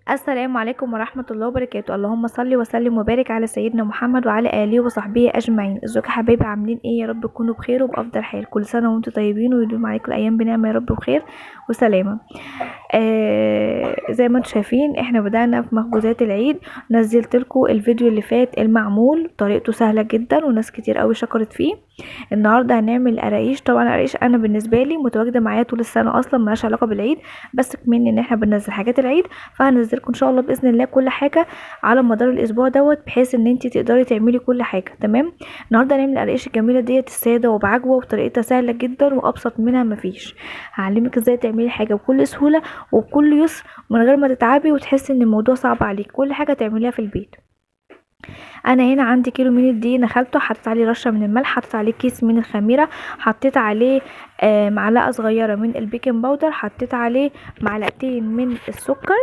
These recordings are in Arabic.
السلام عليكم ورحمة الله وبركاته. اللهم صل وسلم وبارك على سيدنا محمد وعلى آله وصحبه أجمعين. ازيكم يا حبايبي، عاملين ايه؟ يا رب تكونوا بخير وبأفضل حال. كل سنة وانتم طيبين ويدوم عليكم الأيام بنعمة يا رب بخير وسلامة. زي ما انتم شايفين احنا بدأنا في مخبوزات العيد. نزلت لكم الفيديو اللي فات المعمول، طريقته سهلة جدا وناس كتير قوي شكرت فيه. النهارده هنعمل قراقيش. طبعا القراقيش انا بالنسبه لي متواجده معايا طول السنه، اصلا ملهاش علاقه بالعيد، بس كمان ان احنا بننزل حاجات العيد، فهنزلكم ان شاء الله باذن الله كل حاجه على مدار الاسبوع دوت، بحيث ان انت تقدري تعملي كل حاجه تمام. النهارده هنعمل القراقيش الجميله ديت الساده وبعجوه، وطريقتها سهله جدا وابسط منها مفيش. هعلمك ازاي تعملي حاجه بكل سهوله وبكل يسر من غير ما تتعبي وتحسي ان الموضوع صعب عليك. كل حاجه تعمليها في البيت. انا هنا عندي كيلو من الدقيق نخلته، حطيت عليه رشه من الملح، حطيت عليه كيس من الخميره، حطيت عليه معلقه صغيره من البيكنج باودر، حطيت عليه معلقتين من السكر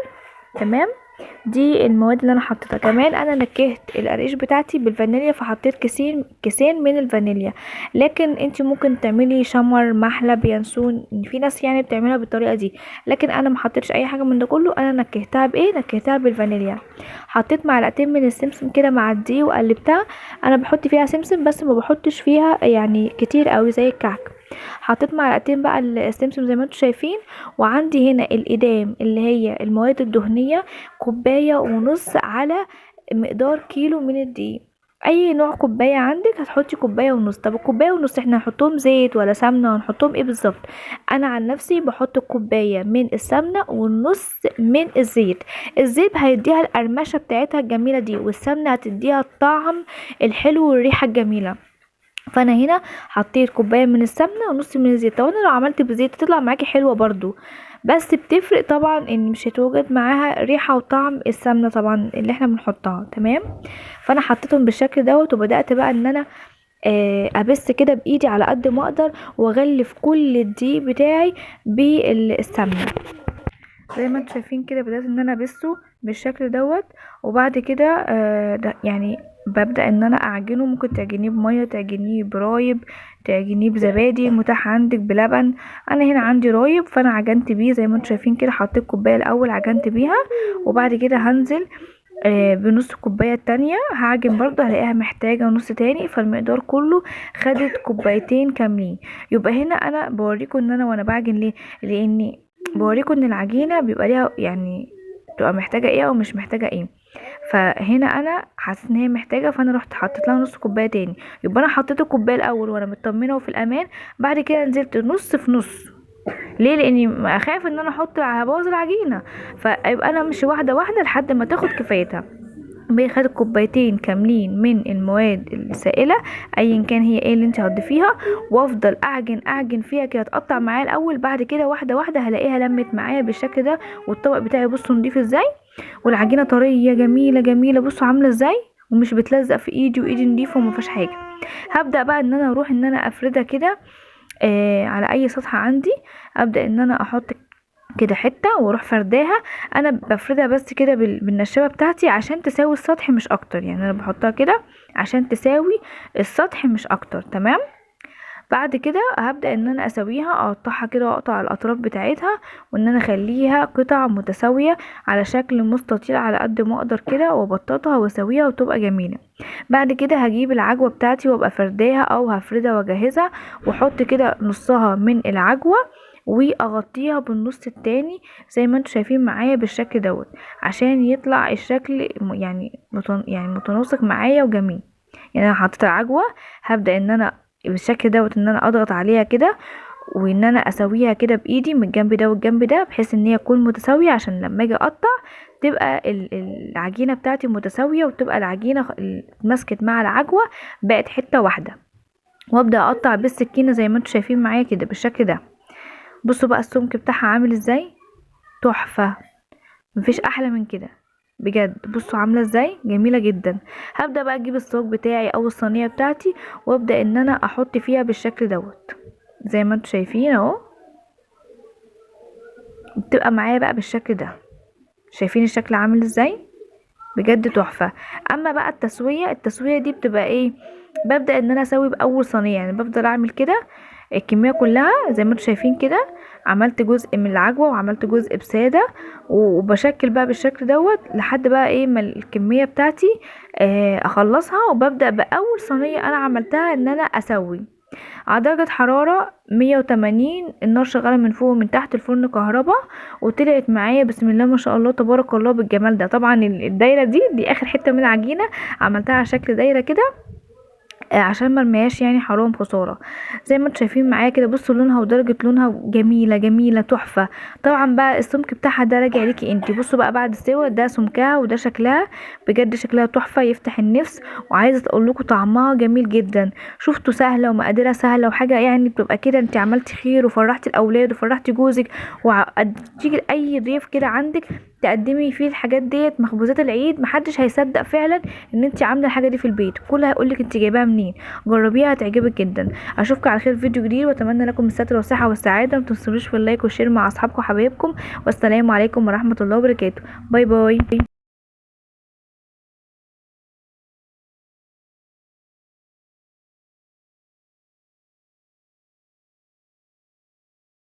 تمام. دي المواد اللي انا حطيتها. كمان انا نكهت القريش بتاعتي بالفانيليا، فحطيت كيسين من الفانيليا. لكن انت ممكن تعملي شمر، محلب، ينسون، في ناس يعني بتعملها بالطريقه دي، لكن انا ما حطيتش اي حاجه من ده كله. انا نكهتها بايه؟ نكهتها بالفانيليا. حطيت معلقتين من السمسم كده مع الدقيق وقلبتها. انا بحط فيها سمسم بس ما بحطش فيها يعني كتير قوي زي الكعك. حطيت معلقتين بقى السمسم زي ما انتم شايفين. وعندي هنا الإدام اللي هي المواد الدهنية، كوباية ونص على مقدار كيلو من الدقيق. اي نوع كوبايه عندك هتحطي كوبايه ونص. طب الكوبايه ونص احنا هنحطهم زيت ولا سمنه؟ هنحطهم ايه بالظبط؟ انا عن نفسي بحط كوبايه من السمنه والنص من الزيت. الزيت هيديها القرمشه بتاعتها الجميله دي، والسمنه هتديها الطعم الحلو والريحه الجميله. فانا هنا حطيت كوبايه من السمنه ونص من الزيت. طبعا لو عملت بزيت تطلع معاكي حلوه برضو، بس بتفرق طبعا ان مش هتوجد معاها ريحه وطعم السمنه طبعا اللي احنا بنحطها تمام. فانا حطيتهم بالشكل دوت، وبدات بقى ان انا ابس كده بايدي على قد ما اقدر، واغلف كل الدقيق بتاعي بالسمنه. زي ما انتم شايفين كده بدأت ان انا ابسه بالشكل دوت. وبعد كده ده يعني ببدأ ان انا اعجنه. ممكن تعجنيه بمية، تعجنيه برايب، تعجنيه بزبادي، متاح عندك بلبن. انا هنا عندي رايب فانا عجنت بيه. زي ما انتم شايفين كده حطيت كوبايه الاول عجنت بيها، وبعد كده هنزل بنص كوبايه التانية. هعجن برضه هلاقيها محتاجه نص تاني، فالمقدار كله خدت كوبايتين كاملين. يبقى هنا انا بوريكم ان انا وانا بعجن ليه، لاني بوريكم ان العجينه بيبقى ليها يعني بتبقى محتاجه ايه او مش محتاجه ايه. فهنا انا حسيت ان هي محتاجه، فانا رحت حطيت لها نص كوبايه تاني. يبقى انا حطيت الكوبايه الاول وانا مطمنه وفي الامان، بعد كده نزلت نص في نص. ليه؟ لاني اخاف ان انا احط هبوظ العجينه. فيبقى انا مش واحده واحده لحد ما تاخد كفايتها. خدت كوبايتين كاملين من المواد السائله ايا كان هي ايه اللي انت هتضيفيها، وافضل اعجن اعجن فيها كده تقطع معايا الاول. بعد كده واحده واحده هلاقيها لمت معايا بالشكل ده. والطبق بتاعي بصوا نضيف ازاي، والعجينه طريه جميله جميله. بصوا عامله ازاي ومش بتلزق في ايدي، وايدي نضيفه وما فيهاش حاجه. هبدا بقى ان انا اروح ان انا افردها كده على اي سطح عندي. ابدا ان انا احط كده حته واروح فرداها. انا بفردها بس كده بالنشابه بتاعتي عشان تساوي السطح مش اكتر، يعني انا بحطها كده عشان تساوي السطح مش اكتر تمام. بعد كده هبدأ ان انا اسويها، اقطعها كده واقطع الاطراف بتاعتها، وان انا اخليها قطع متساوية على شكل مستطيل على قد ما اقدر كده، وابططها واسويها وتبقى جميلة. بعد كده هجيب العجوة بتاعتي وابقى فرداها او هفردها واجهزها، واحط كده نصها من العجوة واغطيها بالنص التاني زي ما انتوا شايفين معايا بالشكل دوت، عشان يطلع الشكل يعني يعني متناسق معايا وجميل. يعني انا حطيت العجوة، هبدأ ان انا بالشكل دوت ان انا اضغط عليها كده، وان انا اسويها كده بايدي من الجنب ده والجنب ده، بحيث ان هي تكون متساويه عشان لما اجي اقطع تبقى العجينه بتاعتي متساويه، وتبقى العجينه اتمسكت مع العجوه بقت حته واحده. وابدا اقطع بالسكينه زي ما انتم شايفين معايا كده بالشكل ده. بصوا بقى السمك بتاعها عامل ازاي، تحفه، مفيش احلى من كده بجد. بصوا عامله ازاي جميله جدا. هبدا بقى اجيب الصاج بتاعي او الصينيه بتاعتي، وابدا ان انا احط فيها بالشكل دوت زي ما انتوا شايفين اهو. بتبقى معايا بقى بالشكل ده. شايفين الشكل عامل ازاي؟ بجد تحفه. اما بقى التسويه، التسويه دي بتبقى ايه؟ ببدا ان انا اسوي باول صينيه، يعني بفضل اعمل كده الكميه كلها زي ما انتم شايفين كده. عملت جزء من العجوه وعملت جزء بساده، وبشكل بقى بالشكل دوت لحد بقى ايه ما الكميه بتاعتي اخلصها. وببدا باول صينيه انا عملتها ان انا اسوي على درجة حرارة 180، النار شغالة من فوق ومن تحت، الفرن كهربا. وطلعت معايا بسم الله ما شاء الله تبارك الله بالجمال ده. طبعا الدايرة دي اخر حتة من العجينة، عملتها على شكل دايرة كده عشان مرمياش يعني حرام خسارة. زي ما انتم شايفين معايا كده، بصوا لونها ودرجة لونها جميلة جميلة تحفة. طبعا بقى السمك بتاعها ده راجع ليكي انتي. بصوا بقى بعد السوا ده سمكها وده شكلها، بجد شكلها تحفة يفتح النفس. وعايزة اقول لكم طعمها جميل جدا. شفتوا سهلة ومقاديرها سهلة وحاجة يعني بتبقى كده انتي عملتي خير وفرحتي الاولاد وفرحتي جوزك، وتيجي اي ضيف كده عندك تقدمي فيه الحاجات ديت مخبوزات العيد. محدش هيصدق فعلا ان انت عامله الحاجه دي في البيت، كله هيقولك انت جايباها منين. جربيها هتعجبك جدا. اشوفكم على خير في فيديو جديد، واتمنى لكم الستر والصحه والسعاده. ما تنسونوش في اللايك والشير مع اصحابكم وحبايبكم. والسلام عليكم ورحمه الله وبركاته. باي باي.